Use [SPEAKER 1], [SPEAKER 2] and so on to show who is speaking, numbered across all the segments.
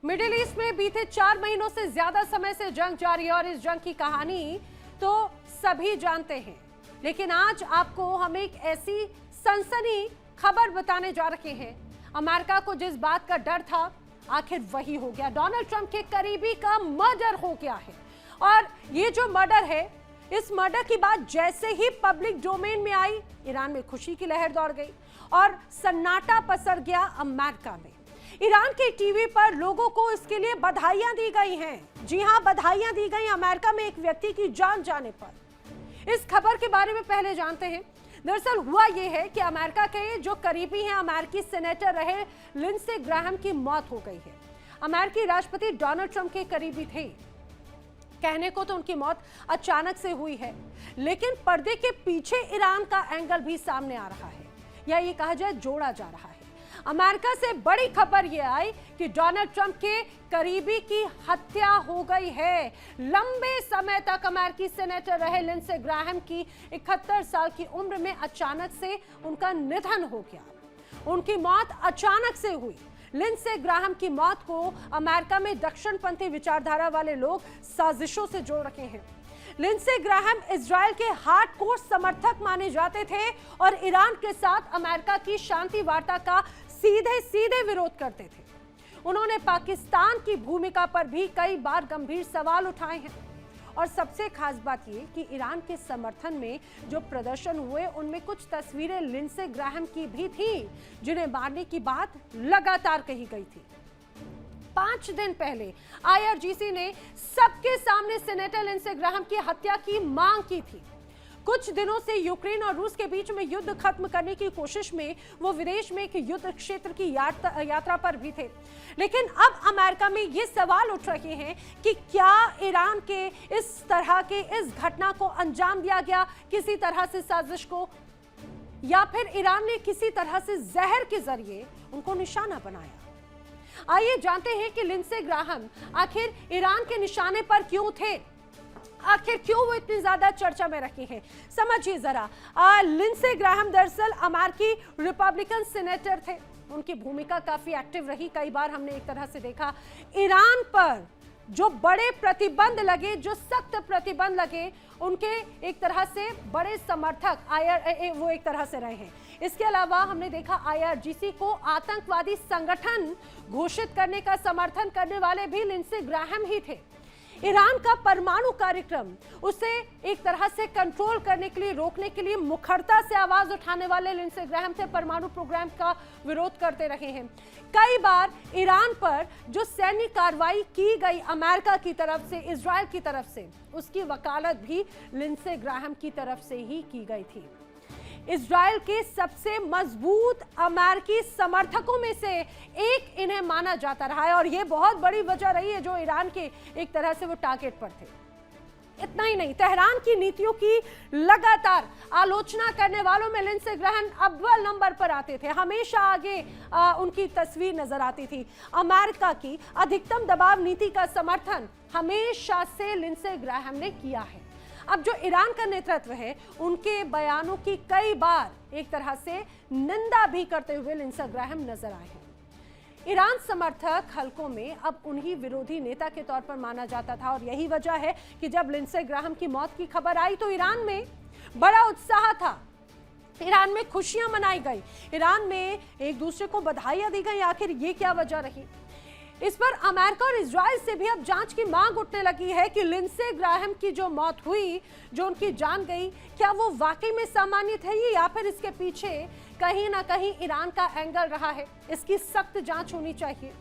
[SPEAKER 1] Middle east में बीते 4 महीनों से ज्यादा समय से जंग जारी है और इस जंग की कहानी तो सभी जानते हैं, लेकिन आज आपको हम एक ऐसी सनसनी खबर बताने जा रहे हैं। अमेरिका को जिस बात का डर था आखिर वही हो गया। डोनाल्ड ट्रंप के करीबी का मर्डर हो गया है और ये जो मर्डर है, इस मर्डर की बात जैसे ही पब्लिक डोमेन में आई, ईरान में खुशी की लहर दौड़ गई और सन्नाटा पसर गया अमेरिका में। ईरान के टीवी पर लोगों को इसके लिए बधाइयां दी गई हैं। जी हां, बधाइयां दी गई अमेरिका में एक व्यक्ति की जान जाने पर। इस खबर के बारे में पहले जानते हैं। दरअसल हुआ यह है कि अमेरिका के जो करीबी हैं, अमेरिकी सेनेटर रहे लिंडसे ग्राहम की मौत हो गई है। अमेरिकी राष्ट्रपति डोनाल्ड ट्रंप के करीबी थे। कहने को तो उनकी मौत अचानक से हुई है, लेकिन पर्दे के पीछे ईरान का एंगल भी सामने आ रहा है, या ये कहा जाए जोड़ा जा रहा है। अमेरिका से बड़ी खबर यह आई कि डोनाल्ड ट्रंप के करीबी की हत्या हो गई है। लंबे समय तक अमेरिकी सेनेटर रहे लिंडसे ग्राहम की 71 साल की उम्र में अचानक से उनका निधन हो गया। उनकी मौत अचानक से हुई। लिंडसे ग्राहम की मौत को अमेरिका में दक्षिणपंथी विचारधारा वाले लोग साजिशों से जोड़ रखे हैं। लिंडसे ग्राहम इजराइल के हार्डकोर समर्थक माने जाते थे और ईरान के साथ अमेरिका की शांति वार्ता का सीधे सीधे विरोध करते थे। उन्होंने पाकिस्तान की भूमिका पर भी कई बार गंभीर सवाल उठाए हैं और सबसे खास बात यह कि ईरान के समर्थन में जो प्रदर्शन हुए उनमें कुछ तस्वीरें लिंडसे ग्राहम की भी थी, जिन्हें मारने की बात लगातार कही गई थी। 5 दिन पहले आईआरजीसी ने सबके सामने सेनेटर लिंडसे ग्राहम की हत्या की मांग की थी। कुछ दिनों से यूक्रेन और रूस के बीच में युद्ध खत्म करने की कोशिश में वो विदेश में एक युद्ध क्षेत्र की यात्रा पर भी थे, लेकिन अब अमेरिका में ये सवाल उठ रहे हैं कि क्या ईरान के इस तरह के इस घटना को अंजाम दिया गया किसी तरह से साजिश को, या फिर ईरान ने किसी तरह से जहर के जरिए उनको निशाना बनाया। आइए जानते हैं कि लिंडसे ग्राहम आखिर ईरान के निशाने पर क्यों थे, आखिर क्यों वो इतनी ज्यादा चर्चा में रखी है। समझिए जरा। लिंडसे ग्राहम दरअसल अमेरिकी रिपब्लिकन सेनेटर थे। उनकी भूमिका काफी एक्टिव रही। कई बार हमने एक तरह से देखा ईरान पर जो बड़े प्रतिबंध लगे, जो सख्त प्रतिबंध लगे, उनके एक तरह से बड़े समर्थक वो एक तरह से रहे हैं। इसके अलावा हमने देखा आईआरजीसी को आतंकवादी संगठन घोषित करने का समर्थन करने वाले भी लिंडसे ग्राहम ही थे। ईरान का परमाणु कार्यक्रम उसे एक तरह से कंट्रोल करने के लिए, रोकने के लिए मुखरता से आवाज उठाने वाले लिंडसे ग्राहम थे। परमाणु प्रोग्राम का विरोध करते रहे हैं। कई बार ईरान पर जो सैन्य कार्रवाई की गई अमेरिका की तरफ से, इजराइल की तरफ से, उसकी वकालत भी लिंडसे ग्राहम की तरफ से ही की गई थी। इजराइल के सबसे मजबूत अमेरिकी समर्थकों में से एक इन्हें माना जाता रहा है और यह बहुत बड़ी वजह रही है जो ईरान के एक तरह से वो टारगेट पर थे। इतना ही नहीं, तेहरान की नीतियों की लगातार आलोचना करने वालों में लिंडसे ग्राहम अव्वल नंबर पर आते थे। हमेशा आगे उनकी तस्वीर नजर आती थी। अमेरिका की अधिकतम दबाव नीति का समर्थन हमेशा से लिंडसे ग्राहम ने किया है। अब जो ईरान का नेतृत्व है, उनके बयानों की कई बार एक तरह से निंदा भी करते हुए लिंडसे ग्राहम नजर आए हैं। ईरान समर्थक हलकों में अब उन्हीं विरोधी नेता के तौर पर माना जाता था और यही वजह है कि जब लिंडसे ग्राहम की मौत की खबर आई तो ईरान में बड़ा उत्साह था। ईरान में खुशियां मनाई गई, ईरान में एक दूसरे को बधाइयां दी गई। आखिर ये क्या वजह रही? इस पर अमेरिका और इजराइल से भी अब जांच की मांग उठने लगी है कि लिंडसे ग्राहम की जो मौत हुई, जो उनकी जान गई, क्या वो वाकई में सामान्य थे या फिर इसके पीछे कहीं ना कहीं ईरान का एंगल रहा है। इसकी सख्त जांच होनी चाहिए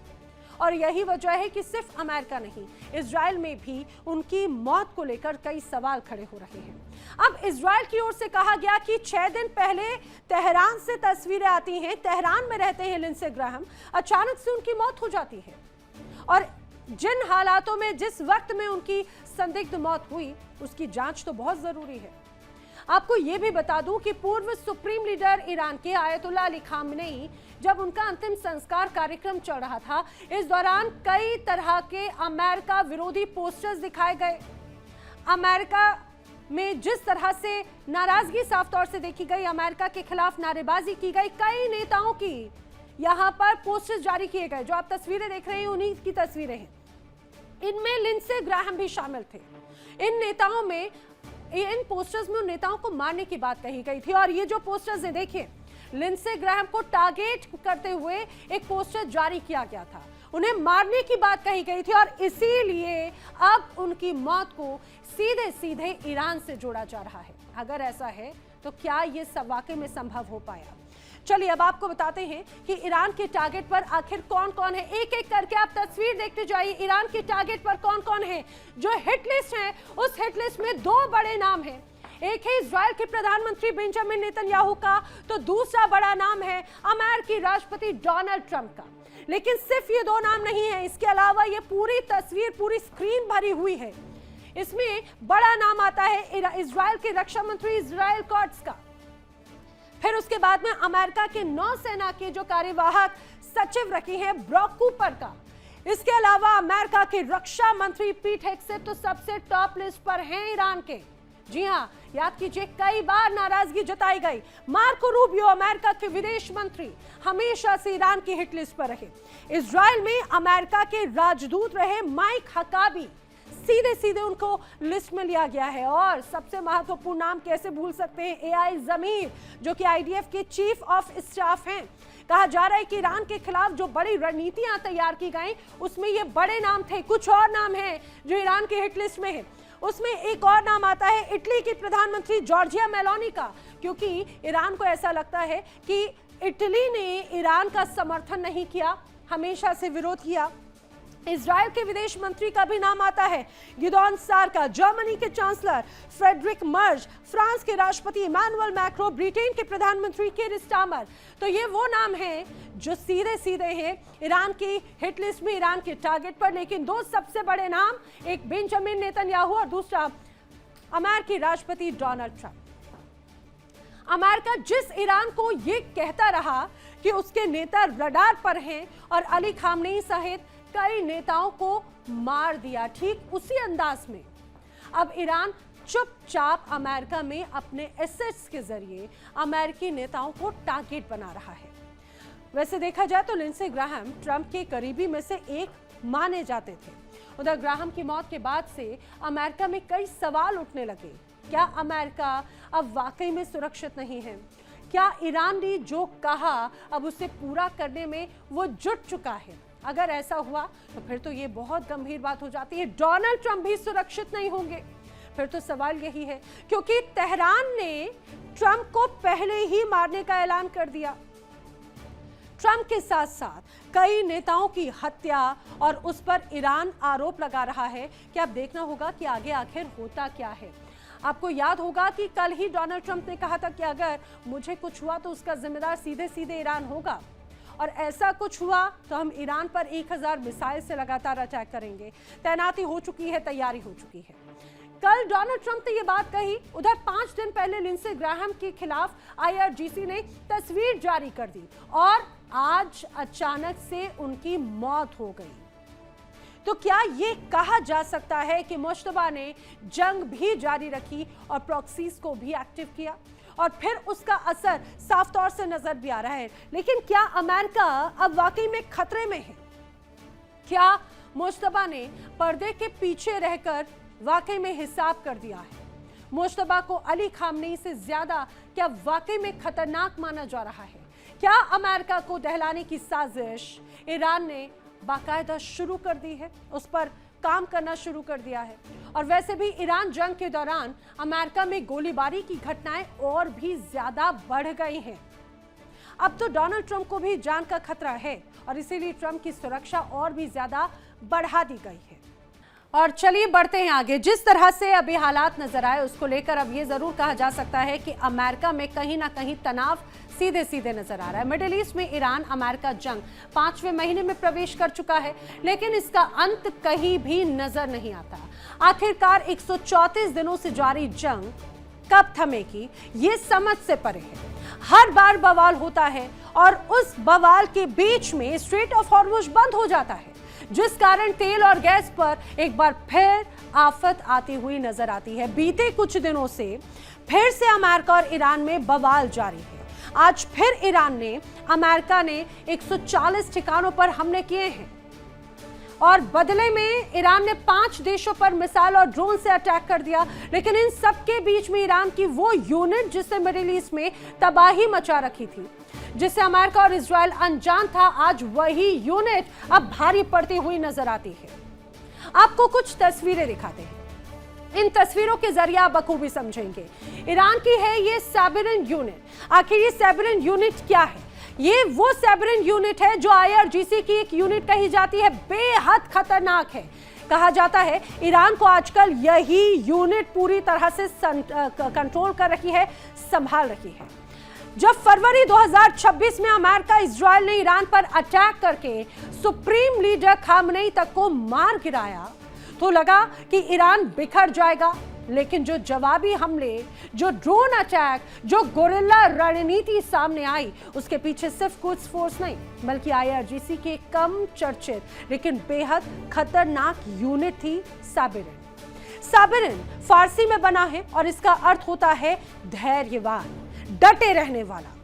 [SPEAKER 1] और यही वजह है कि सिर्फ अमेरिका नहीं, इजराइल में भी उनकी मौत को लेकर कई सवाल खड़े हो रहे हैं। अब इजराइल की ओर से कहा गया कि 6 दिन पहले तेहरान से तस्वीरें आती हैं, तेहरान में रहते हैं लिंडसे ग्राहम, अचानक से उनकी मौत हो जाती है और जिन हालातों में, जिस वक्त में उनकी संदिग्ध मौत हुई, उसकी जांच तो बहुत जरूरी है। आपको यह भी बता दूं कि पूर्व सुप्रीम लीडर ईरान के आयतुल्ला अली खामेनी, जब उनका अंतिम संस्कार कार्यक्रम चल रहा था, इस दौरान कई तरह के अमेरिका विरोधी पोस्टर्स दिखाए गए। अमेरिका में जिस तरह से नाराजगी साफ तौर से देखी गई, अमेरिका के खिलाफ नारेबाजी की गई, कई नेताओं की यहाँ पर पोस्टर्स जारी किए गए। जो आप तस्वीरें देख रहे हैं उन्हीं की तस्वीरें हैं। इनमें लिंडसे ग्राहम भी शामिल थे। इन पोस्टर्स में उन नेताओं को मारने की बात कही गई थी। और ये जो पोस्टर्स हैं, देखिए, लिंडसे ग्राहम को टारगेट करते हुए एक पोस्टर जारी किया गया था। उन्हें मारने की बात कही गई थी और इसीलिए अब उनकी मौत को सीधे सीधे ईरान से जोड़ा जा रहा है। अगर ऐसा है तो क्या ये वाकई में संभव हो पाया? चलिए अब आपको बताते हैं कि ईरान के टारगेट पर आखिर कौन कौन है। एक एक करके आप तस्वीर देखते जाइए। ईरान के टारगेट पर कौन कौन है। जो हिट लिस्ट है, उस हिट लिस्ट में दो बड़े नाम हैं। एक है इजराइल के प्रधानमंत्री बेंजामिन नेतन्याहू का, तो दूसरा बड़ा नाम है अमेरिकी राष्ट्रपति डोनाल्ड ट्रंप का। लेकिन सिर्फ ये दो नाम नहीं है, इसके अलावा ये पूरी तस्वीर, पूरी स्क्रीन भरी हुई है। इसमें बड़ा नाम आता है इजराइल के रक्षा मंत्री इजराइल कॉट्स का। फिर उसके बाद में अमेरिका के नौसेना के जो कार्यवाहक सचिव रखे हैं ब्रॉक कूपर का। इसके अलावा अमेरिका के रक्षा मंत्री पीट हेगसेथ तो सबसे टॉप लिस्ट पर हैं ईरान के। जी हाँ, याद कीजिए, कई बार नाराजगी जताई गई। मार्को रूबियो अमेरिका के विदेश मंत्री हमेशा से ईरान की हिट लिस्ट पर रहे। इजराइल में अमेरिका के राजदूत रहे माइक हकाबी, सीधे सीधे उनको लिस्ट में लिया गया है। और सबसे महत्वपूर्ण नाम कैसे भूल सकते हैं, एआई जमीर, जो कि आईडीएफ के चीफ ऑफ स्टाफ हैं। कहा जा रहा है कि ईरान के खिलाफ जो बड़ी रणनीतियां तैयार की गई, उसमें ये बड़े नाम थे। कुछ और नाम हैं जो ईरान के हिट लिस्ट में है। उसमें एक और नाम आता है इटली की प्रधानमंत्री जॉर्जिया मेलोनी का, क्योंकि ईरान को ऐसा लगता है कि इटली ने ईरान का समर्थन नहीं किया, हमेशा से विरोध किया। इजराइल के विदेश मंत्री का भी नाम आता है गिदोन सार का, जर्मनी के चांसलर फ्रेडरिक मर्ज, फ्रांस के राष्ट्रपति इमानुएल मैक्रो, ब्रिटेन के प्रधानमंत्री कीर स्टारमर। तो ये वो नाम हैं जो सीधे सीधे हैं ईरान की हिट लिस्ट में, ईरान के टारगेट पर। लेकिन दो सबसे बड़े नाम, एक बेंजामिन नेतन्याहू और दूसरा अमेरिकी राष्ट्रपति डोनाल्ड ट्रंप। अमेरिका जिस ईरान को ये कहता रहा कि उसके नेता रडार पर हैं और अली खामनेई सहित कई नेताओं को मार दिया, ठीक उसी अंदाज में अब ईरान चुपचाप अमेरिका में अपने एसेट्स के जरिए अमेरिकी नेताओं को टारगेट बना रहा है। वैसे देखा जाए तो लिंडसे ग्राहम ट्रंप के करीबी में से एक माने जाते थे। उधर ग्राहम की मौत के बाद से अमेरिका में कई सवाल उठने लगे। क्या अमेरिका अब वाकई में सुरक्षित नहीं है? क्या ईरान ने जो कहा अब उसे पूरा करने में वो जुट चुका है? अगर ऐसा हुआ तो फिर तो ये बहुत गंभीर बात हो जाती है। डोनाल्ड ट्रंप भी सुरक्षित नहीं होंगे। फिर तो सवाल यही है, क्योंकि तेहरान ने ट्रंप को पहले ही मारने का ऐलान कर दिया। ट्रंप के साथ साथ कई नेताओं की हत्या और उस पर ईरान आरोप लगा रहा है कि अब देखना होगा कि आगे आखिर होता क्या है। आपको याद होगा कि कल ही डोनाल्ड ट्रंप ने कहा था कि अगर मुझे कुछ हुआ तो उसका जिम्मेदार सीधे सीधे ईरान होगा। और ऐसा कुछ हुआ तो हम ईरान पर 1000 मिसाइल से लगातार अटैक करेंगे। तैनाती हो चुकी है, तैयारी हो चुकी है। कल डोनाल्ड ट्रंप ने ये बात कही। उधर 5 दिन पहले लिंडसे ग्राहम के खिलाफ आईआरजीसी ने तस्वीर जारी कर दी और आज अचानक से उनकी मौत हो गई। तो क्या ये कहा जा सकता है कि मुश्तबा ने जंग भी जारी रखी और प्रॉक्सीज को भी एक्टिव किया और फिर उसका असर साफ तौर से नजर भी आ रहा है? लेकिन क्या अमेरिका अब वाकई में खतरे में है? क्या मुश्तबा ने पर्दे के पीछे रहकर वाकई में हिसाब कर दिया है? मुश्तबा को अली खामनेई से ज्यादा क्या वाकई में खतरनाक माना जा रहा है? क्या अमेरिका को दहलाने की साजिश ईरान ने बाकायदा शुरू कर दी है, उस पर काम करना शुरू कर दिया है? और वैसे भी ईरान जंग के दौरान अमेरिका में गोलीबारी की घटनाएं और भी ज्यादा बढ़ गई हैं। अब तो डोनाल्ड ट्रंप को भी जान का खतरा है और इसीलिए ट्रंप की सुरक्षा और भी ज्यादा बढ़ा दी गई है। और चलिए बढ़ते हैं आगे। जिस तरह से अभी हालात नजर आए उसको लेकर अब ये जरूर कहा जा सकता है कि अमेरिका में कहीं ना कहीं तनाव सीधे सीधे नजर आ रहा है। मिडिल ईस्ट में ईरान अमेरिका जंग 5वें महीने में प्रवेश कर चुका है, लेकिन इसका अंत कहीं भी नजर नहीं आता। आखिरकार 134 दिनों से जारी जंग कब थमेगी, ये समझ से परे है। हर बार बवाल होता है और उस बवाल के बीच में स्ट्रेट ऑफ हॉर्मुज बंद हो जाता है, जिस कारण तेल और गैस पर एक बार फिर आफत आती हुई नजर आती है। बीते कुछ दिनों से फिर से अमेरिका और ईरान में बवाल जारी है। आज फिर ईरान ने, अमेरिका ने 140 ठिकानों पर हमले किए हैं और बदले में ईरान ने 5 देशों पर मिसाइल और ड्रोन से अटैक कर दिया। लेकिन इन सबके बीच में ईरान की वो यूनिट जिससे मिडिल ईस्ट में तबाही मचा रखी थी, जिससे अमेरिका और इजराइल अनजान था, आज वही यूनिट अब भारी पड़ती हुई नजर आती है। आपको कुछ तस्वीरें दिखाते हैं, इन तस्वीरों के जरिए आप बखूबी समझेंगे। ईरान की है ये सैबरिन यूनिट। आखिर ये सैबरिन यूनिट क्या है? ये वो सैबरिन यूनिट है जो IRGC की एक यूनिट कही जाती है, बेहद खतरनाक है। कहा जाता है ईरान को आजकल यही यूनिट पूरी तरह से कंट्रोल कर रही है, संभाल रही है। जब फरवरी 2026 में अमेरिका इजराइल ने ईरान पर अटैक करके सुप्रीम लीडर खामनेई तक को मार गिराया तो लगा कि ईरान बिखर जाएगा। लेकिन जो जवाबी हमले, जो ड्रोन अटैक, जो गोरिल्ला रणनीति सामने आई, उसके पीछे सिर्फ कुछ फोर्स नहीं बल्कि IRGC के कम चर्चित लेकिन बेहद खतरनाक यूनिट थी सैबरिन। सैबरिन फारसी में बना है और इसका अर्थ होता है धैर्यवान, डटे रहने वाला।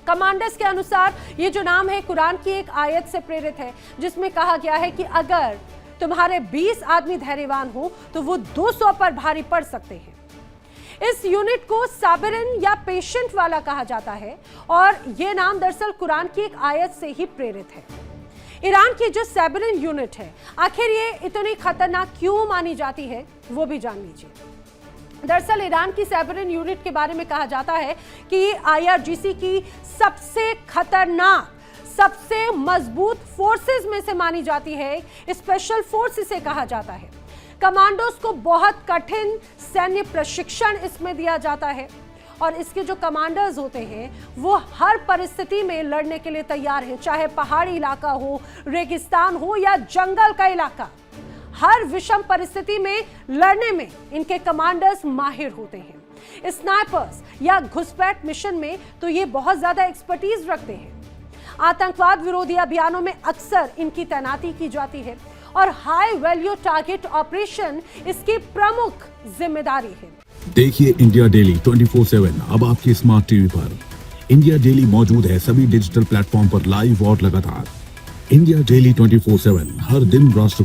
[SPEAKER 1] कमांडर्स के अनुसार ये जो नाम है कुरान की एक आयत से प्रेरित है, जिसमें कहा गया है कि अगर तुम्हारे 20 आदमी धैर्यवान हो तो वो 200 पर भारी पड़ सकते हैं। इस यूनिट को सैबरिन या पेशेंट वाला कहा जाता है और ये नाम दरअसल कुरान की एक आयत से ही प्रेरित है। ईरान की जो सैबरिन यूनिट है, आखिर ये इतनी खतरनाक क्यों मानी जाती है, वो भी जान लीजिए। दरअसल ईरान की सैबरिन यूनिट के बारे में कहा जाता है कि ये IRGC की सबसे खतरनाक, सबसे मजबूत फोर्सेस में से मानी जाती है। स्पेशल फोर्स इसे कहा जाता है। कमांडोज को बहुत कठिन सैन्य प्रशिक्षण इसमें दिया जाता है और इसके जो कमांडर्स होते हैं वो हर परिस्थिति में लड़ने के लिए तैयार हैं, चाहे पहाड़ी इलाका हो, रेगिस्तान हो या जंगल का इलाका। हर विषम परिस्थिति में लड़ने में इनके कमांडर्स माहिर होते हैं। स्नाइपर्स या घुसपैठ मिशन में तो ये बहुत ज्यादा एक्सपर्टीज रखते हैं। आतंकवाद विरोधी अभियानों में अक्सर इनकी तैनाती की जाती है और हाई वैल्यू टारगेट ऑपरेशन इसकी प्रमुख जिम्मेदारी है।
[SPEAKER 2] देखिए इंडिया डेली 24/7 अब आपके स्मार्ट टीवी पर। इंडिया डेली मौजूद है सभी डिजिटल प्लेटफॉर्म पर लाइव और लगातार। इंडिया डेली 24/7 हर दिन राष्ट्र को